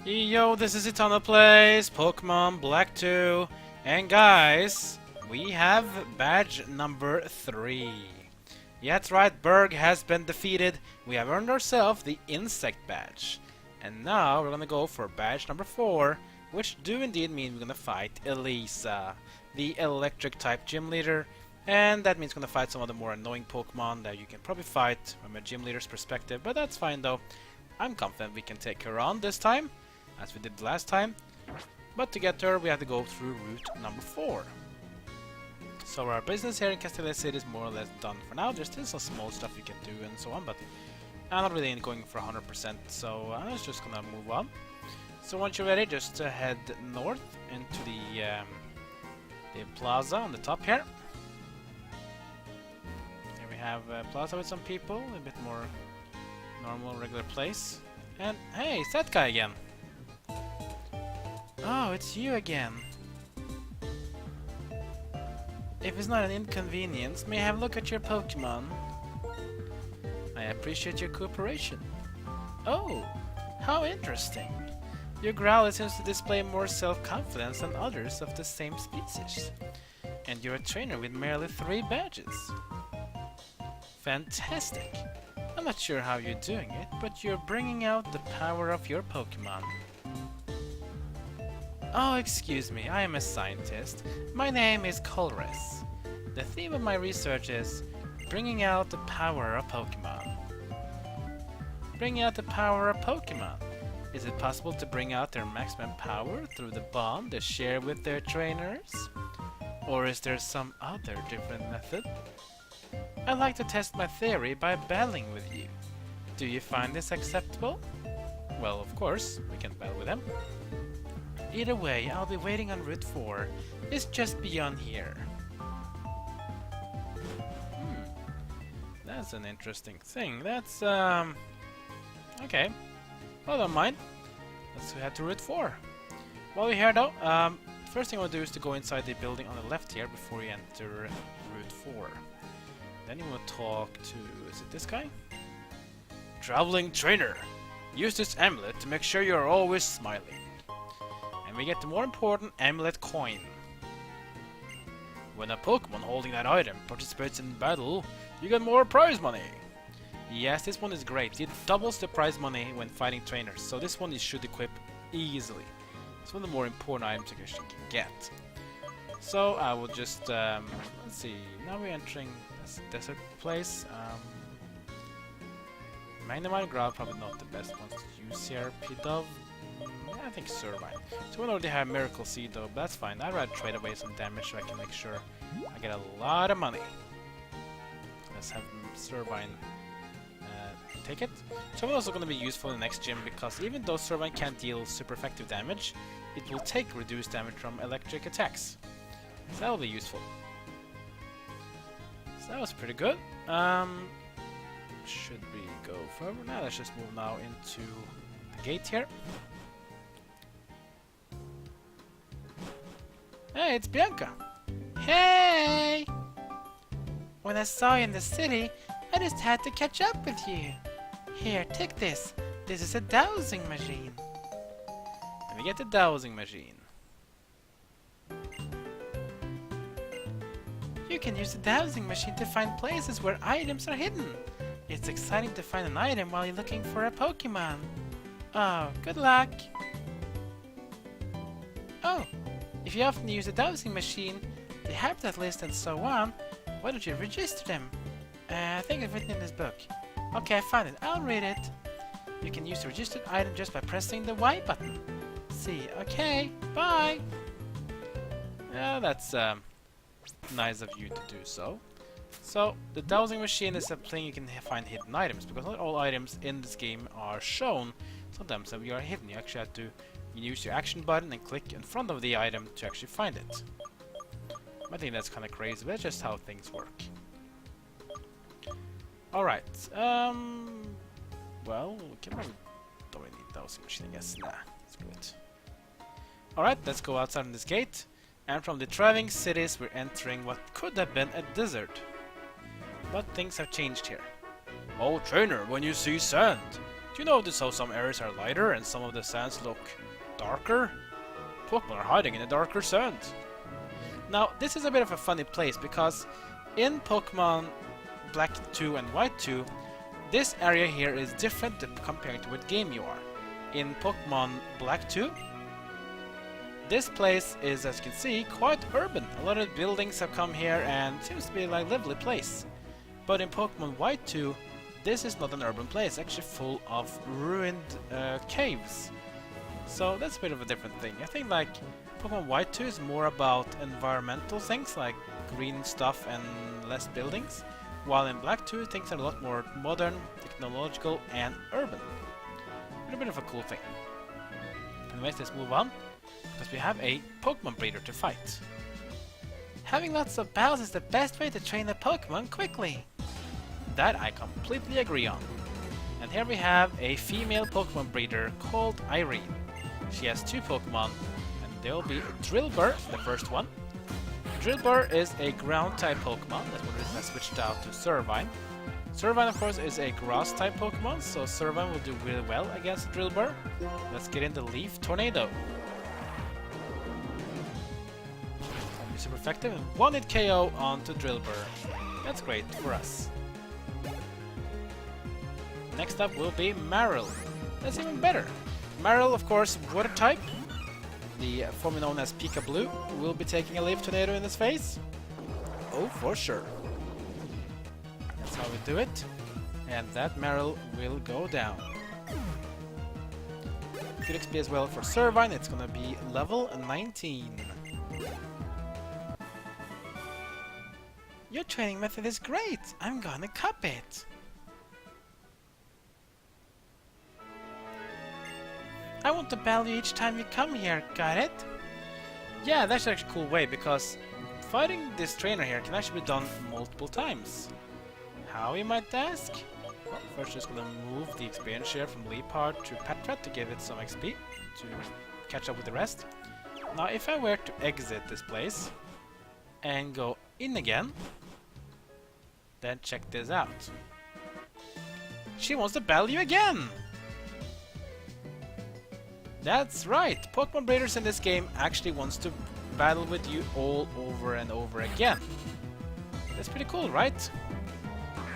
Yo, this is Eternal Plays, Pokemon Black 2, and guys, we have badge number 3. Yeah, that's right, Burgh has been defeated. We have earned ourselves the Insect badge. And now we're gonna go for badge number 4, which do indeed mean we're gonna fight Elisa, the electric type gym leader. And that means we're gonna fight some of the more annoying Pokemon that you can probably fight from a gym leader's perspective, but that's fine though. I'm confident we can take her on this time, as we did last time, but to get her we have to go through route number 4. So our business here in Castelia City is more or less done for now. There's still some small stuff you can do and so on, but I'm not really going for 100%, so I was just gonna move on. So once you're ready, just head north into the plaza on the top here. Here we have a plaza with some people, a bit more normal, regular place. And hey, it's that guy again. Oh, it's you again. If it's not an inconvenience, may I have a look at your Pokemon? I appreciate your cooperation. Oh, how interesting. Your Growlithe seems to display more self-confidence than others of the same species. And you're a trainer with merely 3 badges. Fantastic. I'm not sure how you're doing it, but you're bringing out the power of your Pokemon. Oh, excuse me, I am a scientist. My name is Colress. The theme of my research is bringing out the power of Pokemon. Bringing out the power of Pokemon. Is it possible to bring out their maximum power through the bond they share with their trainers? Or is there some other different method? I'd like to test my theory by battling with you. Do you find this acceptable? Well, of course, we can battle with them. Either way, I'll be waiting on Route 4. It's just beyond here. That's an interesting thing. That's, okay. Well, don't mind. Let's head to Route 4. While we're here, though, first thing we'll do is to go inside the building on the left here before you enter Route 4. Then you want to talk to... is it this guy? Traveling Trainer! Use this amulet to make sure you are always smiling. And we get the more important amulet coin. When a Pokemon holding that item participates in battle, you get more prize money. Yes, this one is great. It doubles the prize money when fighting trainers, so this one you should equip easily. It's one of the more important items you can get. So I will just, let's see, now we're entering this desert place. Magnemite, Growl, probably not the best ones to use here. P-Dove, yeah, I think Servine. So we already have Miracle Seed though, but that's fine. I'd rather trade away some damage so I can make sure I get a lot of money. Let's have Servine take it. So it's also going to be useful in the next gym because even though Servine can't deal super effective damage, it will take reduced damage from electric attacks. So that'll be useful. So that was pretty good. Should we go further now? Let's just move now into the gate here. Hey, it's Bianca! Hey! When I saw you in the city, I just had to catch up with you. Here, take this. This is a dowsing machine. Let me get the dowsing machine. You can use the dowsing machine to find places where items are hidden. It's exciting to find an item while you're looking for a Pokemon. Oh, good luck! Oh, if you often use the dowsing machine, the habitat list and so on, why don't you register them? I think it's written in this book. Okay, I found it. I'll read it. You can use the registered item just by pressing the Y button. See, okay, bye! Yeah, that's nice of you to do so. So, the dowsing machine is a thing you can find hidden items, because not all items in this game are shown. Sometimes they are hidden. You actually have to use your action button and click in front of the item to actually find it. I think that's kind of crazy, but that's just how things work. Alright, well, we can probably don't really need dowsing machine, I guess. Nah, let's do it. Alright, let's go outside of this gate. And from the thriving cities, we're entering what could have been a desert. But things have changed here. Oh, trainer, when you see sand, Do you notice how some areas are lighter and some of the sands look darker? Pokemon are hiding in the darker sands. Now, this is a bit of a funny place because in Pokemon Black 2 and White 2, this area here is different compared to what game you are. In Pokemon Black 2, this place is, as you can see, quite urban. A lot of buildings have come here and it seems to be like a lively place. But in Pokemon White 2, this is not an urban place, actually full of ruined caves. So that's a bit of a different thing. I think like Pokemon White 2 is more about environmental things like green stuff and less buildings, while in Black 2 things are a lot more modern, technological and urban. A bit of a cool thing. Anyways, let's move on, because we have a Pokemon Breeder to fight. Having lots of battles is the best way to train a Pokemon quickly. That I completely agree on. And here we have a female Pokemon Breeder called Irene. She has 2 Pokemon, and they'll be Drillbur, the first one. Drillbur is a ground-type Pokemon, that's one reason I switched out to Servine. Servine, of course, is a grass-type Pokemon, so Servine will do really well against Drillbur. Let's get in the Leaf Tornado. That'll be super effective, and 1-hit KO onto Drillbur. That's great for us. Next up will be Marill. That's even better. Marill, of course, water-type. The formerly known as Pika Blue will be taking a Leaf Tornado in his face. Oh, for sure. That's how we do it. And that Marill will go down. Good XP as well for Servine. It's gonna be level 19. Your training method is great. I'm gonna copy it. I want to battle you each time you come here, got it? Yeah, that's actually a cool way, because fighting this trainer here can actually be done multiple times. How, you might ask? Well, first just gonna move the experience share from Leopard to Patrat to give it some XP, to catch up with the rest. Now, if I were to exit this place, and go in again, then check this out. She wants to battle you again! That's right! Pokemon Breeders in this game actually wants to battle with you all over and over again. That's pretty cool, right?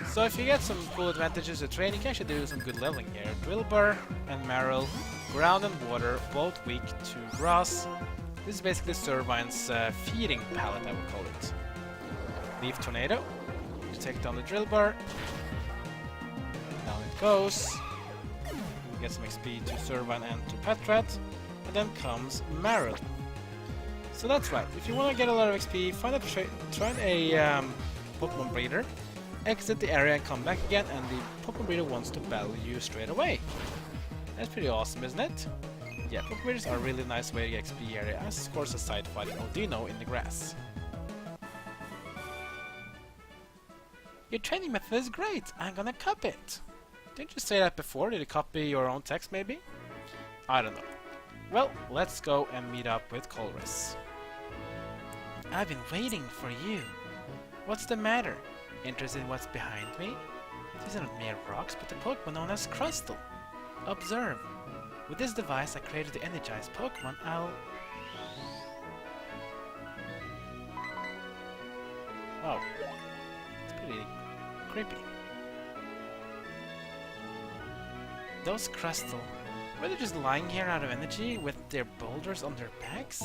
So if you get some cool advantages to train, you can actually do some good leveling here. Drillbur and Marill, ground and water, both weak to grass. This is basically Servine's feeding palette, I would call it. Leaf Tornado to take down the Drillbur. Down it goes. Get some XP to Servine and to Patrat, and then comes Marill. So that's right, if you want to get a lot of XP, find a Pokemon Breeder, exit the area and come back again, and the Pokemon Breeder wants to battle you straight away. That's pretty awesome, isn't it? Yeah, Pokemon Breeders are a really nice way to get XP area, as of course aside fighting Odino in the grass. Your training method is great, I'm gonna copy it. Didn't you say that before? Did you copy your own text, maybe? I don't know. Well, let's go and meet up with Colress. I've been waiting for you. What's the matter? Interested in what's behind me? These are not mere rocks, but the Pokemon known as Crystal. Observe. With this device I created to energize Pokemon, Oh. It's pretty creepy. Those Crystal, were they just lying here out of energy with their boulders on their backs?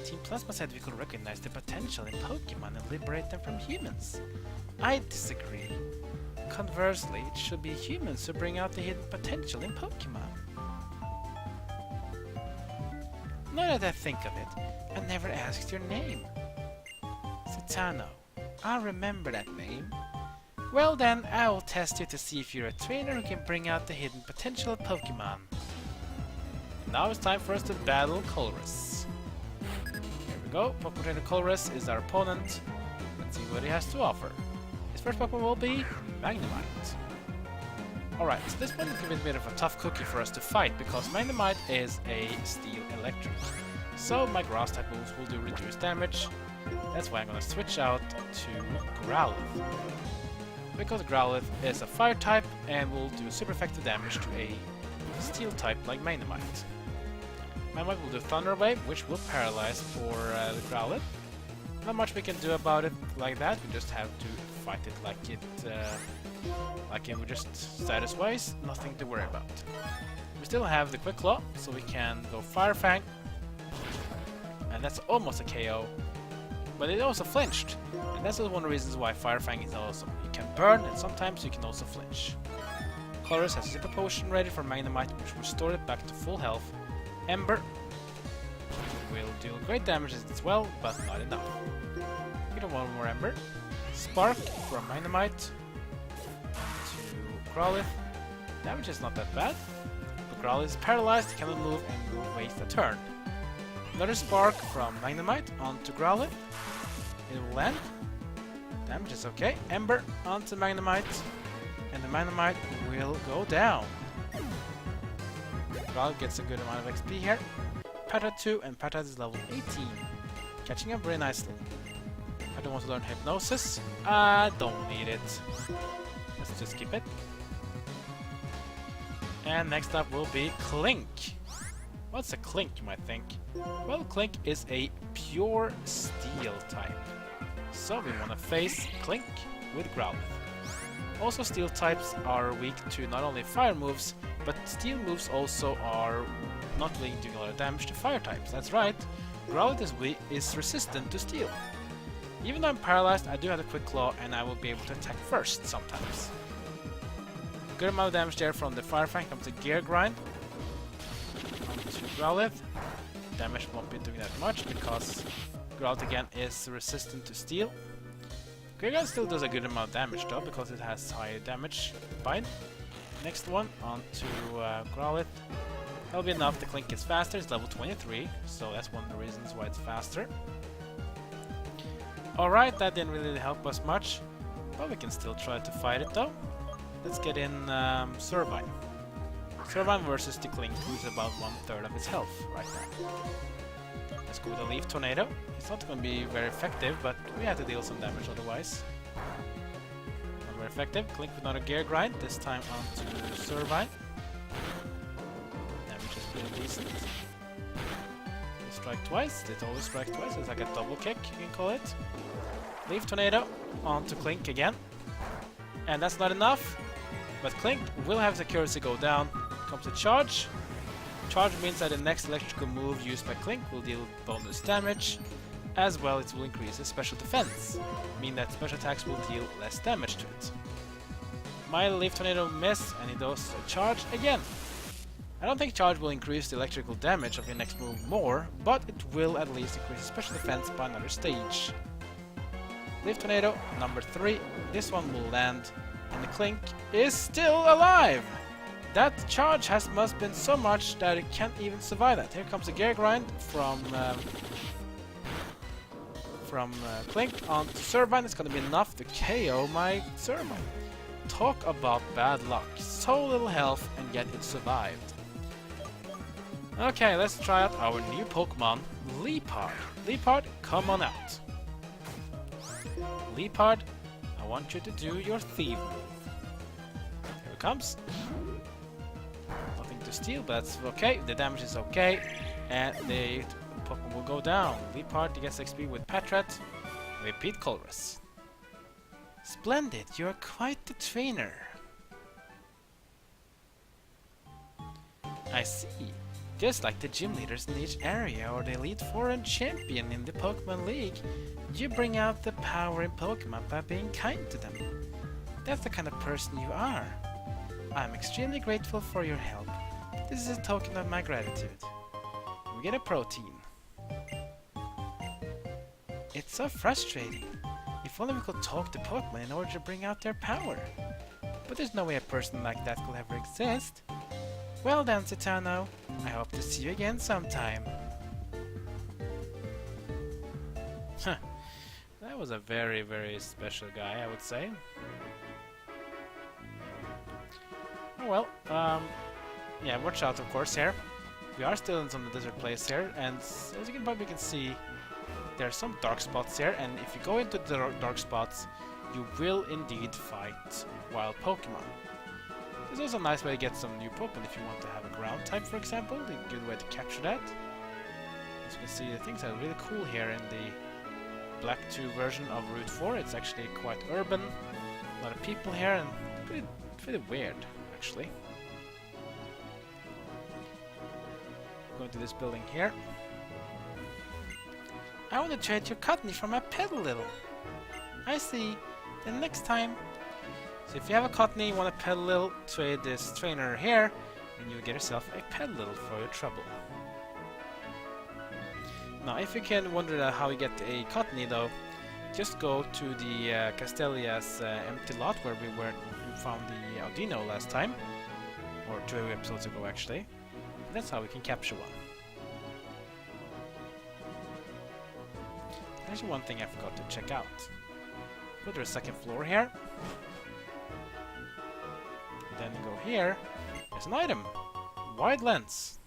Team Plasma said we could recognize the potential in Pokemon and liberate them from humans. I disagree. Conversely, it should be humans who bring out the hidden potential in Pokemon. Now that I think of it, I never asked your name. Citano. I'll remember that name. Well then, I will test you to see if you're a trainer who can bring out the hidden potential of Pokemon. Now it's time for us to battle Colress. Here we go, Pokemon Trainer Colress is our opponent. Let's see what he has to offer. His first Pokemon will be Magnemite. Alright, so this one is going to be a bit of a tough cookie for us to fight, because Magnemite is a Steel Electric. So my Grass type moves will do reduced damage. That's why I'm going to switch out to Growlithe. because Growlithe is a fire type and will do super effective damage to a steel type like Magnemite. Magnemite will do Thunder Wave, which will paralyze for the Growlithe. Not much we can do about it like that, we just have to fight it like it would just status-wise, nothing to worry about. We still have the Quick Claw, so we can go Fire Fang, and that's almost a KO, but it also flinched, and that's one of the reasons why Fire Fang is awesome. You can burn, and sometimes you can also flinch. Colress has a Super Potion ready for Magnemite, which will restore it back to full health. Ember will deal great damage as well, but not enough. We don't want more Ember. Spark from Magnemite to Growlithe. Damage is not that bad, but Growlithe is paralyzed, cannot move, and will waste a turn. Another Spark from Magnemite onto Growlithe. It will land. Damage is okay. Ember onto Magnemite, and the Magnemite will go down. Growlithe gets a good amount of XP here. Patat 2, and Patat is level 18. Catching up very nicely. I don't want to learn Hypnosis. I don't need it. Let's just skip it. And next up will be Clink. What's a Clink, you might think? Well, Clink is a pure steel type. So we want to face Clink with Growlithe. Also, steel types are weak to not only fire moves, but steel moves also are not willing to do a lot of damage to fire types. That's right, Growlithe is resistant to steel. Even though I'm paralyzed, I do have a Quick Claw, and I will be able to attack first sometimes. Good amount of damage there from the Fire Fang. Comes the Gear Grind onto Growlithe. Damage won't be doing that much because Growlithe again is resistant to steel. Gear Grind still does a good amount of damage though, because it has higher damage bind. Next one onto Growlithe. That'll be enough. The Clink is faster. It's level 23, so that's one of the reasons why it's faster. Alright, that didn't really help us much, but we can still try to fight it though. Let's get in Servine. Servine versus the Clink, who's about 1/3 of his health right now. Let's go with a Leaf Tornado. It's not going to be very effective, but we have to deal some damage otherwise. Not very effective. Clink with another Gear Grind, this time onto Servine. Damage is pretty decent. They strike twice. They always strike twice. It's like a double kick, you can call it. Leaf Tornado onto Clink again. And that's not enough. But Clink will have his accuracy go down. Comes a Charge. Charge means that the next electrical move used by Clink will deal bonus damage. As well, it will increase his special defense, meaning that special attacks will deal less damage to it. My Leaf Tornado miss, and he does a Charge again. I don't think Charge will increase the electrical damage of your next move more, but it will at least increase his special defense by another stage. Leaf Tornado, number 3. This one will land, and the Clink is still alive! That charge must have been so much that it can't even survive that. Here comes a Gear Grind from Clink onto Servine. It's gonna be enough to KO my Servine. Talk about bad luck. So little health, and yet it survived. Okay, let's try out our new Pokemon, Leopard. Leopard, come on out. Leopard, I want you to do your Thief move. Here it comes. Nothing to steal, but that's okay. The damage is okay. And the Pokemon will go down. Leopard gets XP with Patrat. Repeat Colress. Splendid, you're quite the trainer. I see. Just like the gym leaders in each area or the elite foreign champion in the Pokemon League, you bring out the power in Pokemon by being kind to them. That's the kind of person you are. I'm extremely grateful for your help. This is a token of my gratitude. We get a protein. It's so frustrating. If only we could talk to Pokemon in order to bring out their power. But there's no way a person like that could ever exist. Well then, Citano, I hope to see you again sometime. Huh. That was a very, very special guy, I would say. Oh well, yeah, watch out of course here. We are still in some desert place here, and as you can probably see, there are some dark spots here, and if you go into the dark spots, you will indeed fight wild Pokemon. It's also a nice way to get some new Pokemon if you want to have a ground type, for example. A good way to capture that. As you can see, the things are really cool here in the Black 2 version of Route 4. It's actually quite urban, a lot of people here, and pretty weird, actually. Going to this building here. I want to trade your Cottonee for my Petalil. I see. Then next time. So if you have a Cottonee, you want a Petalil, trade this trainer here, and you'll get yourself a Petalil for your trouble. Now, if you can wonder how you get a Cottonee, though, just go to the Castelia's empty lot where we found the Audino last time, or 2 episodes ago, actually. And that's how we can capture one. Actually, one thing I forgot to check out. Go to the second floor here. Then you go here. There's an item, wide lens,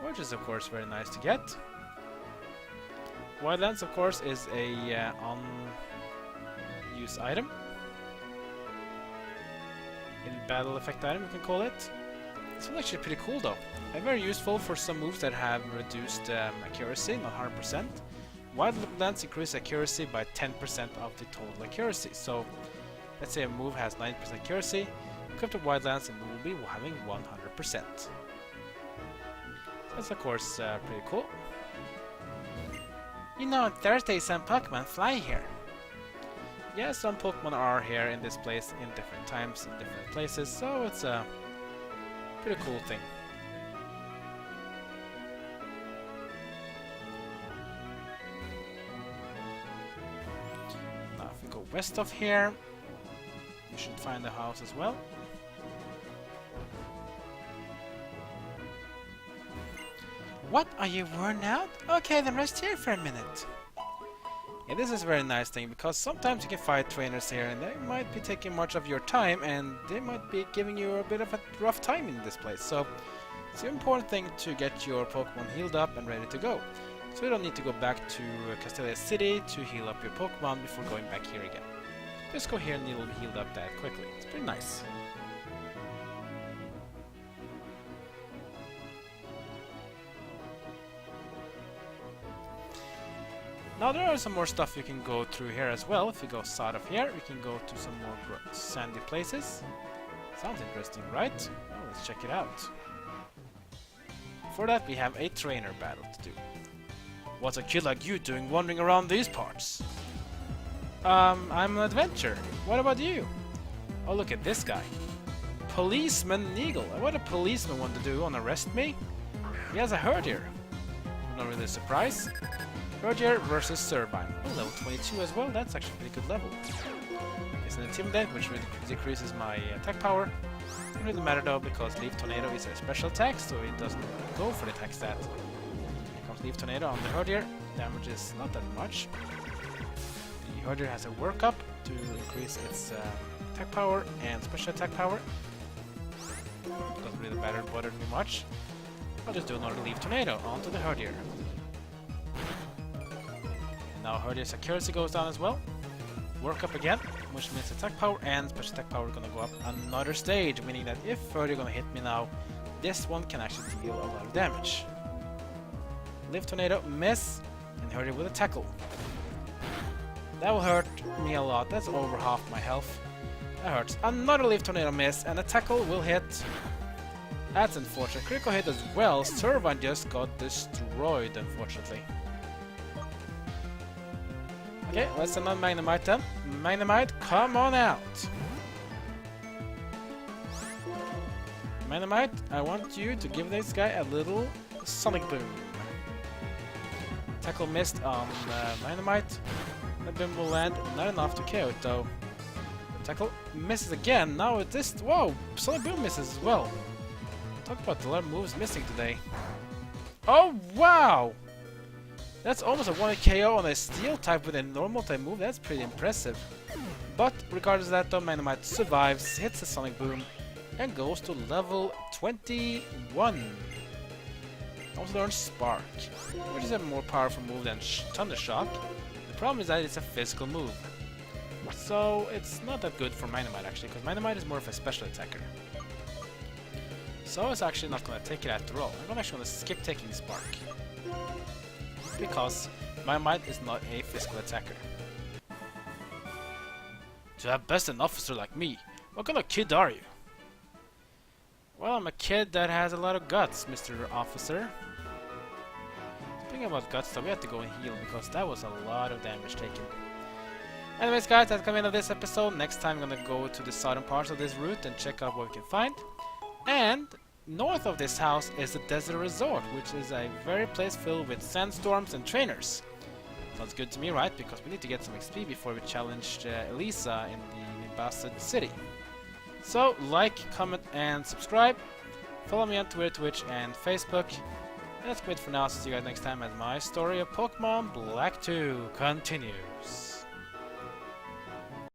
which is of course very nice to get. Wide lens, of course, is a unused item. In battle effect item, you can call it. This one's actually pretty cool, though. And very useful for some moves that have reduced accuracy, not 100%. Wide lens increases accuracy by 10% of the total accuracy. So, let's say a move has 90% accuracy. Equip the wide lens and we will be having 100%. So that's of course pretty cool. You know, on Thursday some Pokemon fly here. Yeah, some Pokemon are here in this place in different times, in different places, so it's a pretty cool thing. Now if we go west of here, we should find a house as well. What? Are you worn out? Okay, then rest here for a minute. Yeah, this is a very nice thing, because sometimes you can fight trainers here and they might be taking much of your time and they might be giving you a bit of a rough time in this place. So it's an important thing to get your Pokemon healed up and ready to go. So you don't need to go back to Castelia City to heal up your Pokemon before going back here again. Just go here and you'll be healed up that quickly. It's pretty nice. Now there are some more stuff you can go through here as well. If you go south of here, we can go to some more sandy places. Sounds interesting, right? Well, let's check it out. For that we have a trainer battle to do. What's a kid like you doing wandering around these parts? I'm an adventurer. What about you? Oh, look at this guy. Policeman Eagle. What a policeman want to do? Want to arrest me? He has a herd here. Not really a surprise. Burgh versus Servine. Oh, level 22 as well. That's actually a pretty good level. It's an Intimidate, which decreases my attack power. Doesn't really matter though, because Leaf Tornado is a special attack, so it doesn't go for the attack stat. Here comes Leaf Tornado on the Herdier. Damage is not that much. The Herdier has a workup to increase its attack power and special attack power. Doesn't really bother me much. I'll just do another Leaf Tornado onto the Herdier. Now Herdier's accuracy goes down as well. Work up again, which means attack power and special attack power are gonna go up another stage, meaning that if Herdier gonna hit me now, this one can actually deal a lot of damage. Leaf Tornado, miss, and Herdier with a tackle. That will hurt me a lot. That's over half my health. That hurts. Another Leaf Tornado miss, and a tackle will hit. That's unfortunate. Critical hit as well. Servine just got destroyed, unfortunately. Okay, let's send on Magnemite then. Magnemite, come on out! Magnemite, I want you to give this guy a little Sonic Boom. Tackle missed on Magnemite. The boom will land, not enough to KO it though. Tackle misses again, now it is... Whoa! Sonic Boom misses as well. Talk about a lot of moves missing today. Oh, wow! That's almost a 1 KO on a steel type with a normal type move. That's pretty impressive. But regardless of that though, Magnemite survives, hits the Sonic Boom, and goes to level 21. Also learns Spark, which is a more powerful move than Thunder Shock. The problem is that it's a physical move. So it's not that good for Minemite actually, because Minemite is more of a special attacker. So I was actually not gonna take it after all. I'm actually gonna skip taking Spark. Because Minemite is not a physical attacker. To have best an officer like me, what kind of kid are you? Well, I'm a kid that has a lot of guts, Mr. Officer. Speaking about guts though, we have to go and heal because that was a lot of damage taken. Anyways guys, that's the end of this episode. Next time I'm gonna go to the southern parts of this route and check out what we can find. And north of this house is the Desert Resort, which is a very place filled with sandstorms and trainers. Sounds good to me, right? Because we need to get some XP before we challenge Elisa in the Basset City. So, like, comment, and subscribe. Follow me on Twitter, Twitch, and Facebook. And that's it for now. See you guys next time as my story of Pokemon Black 2 continues.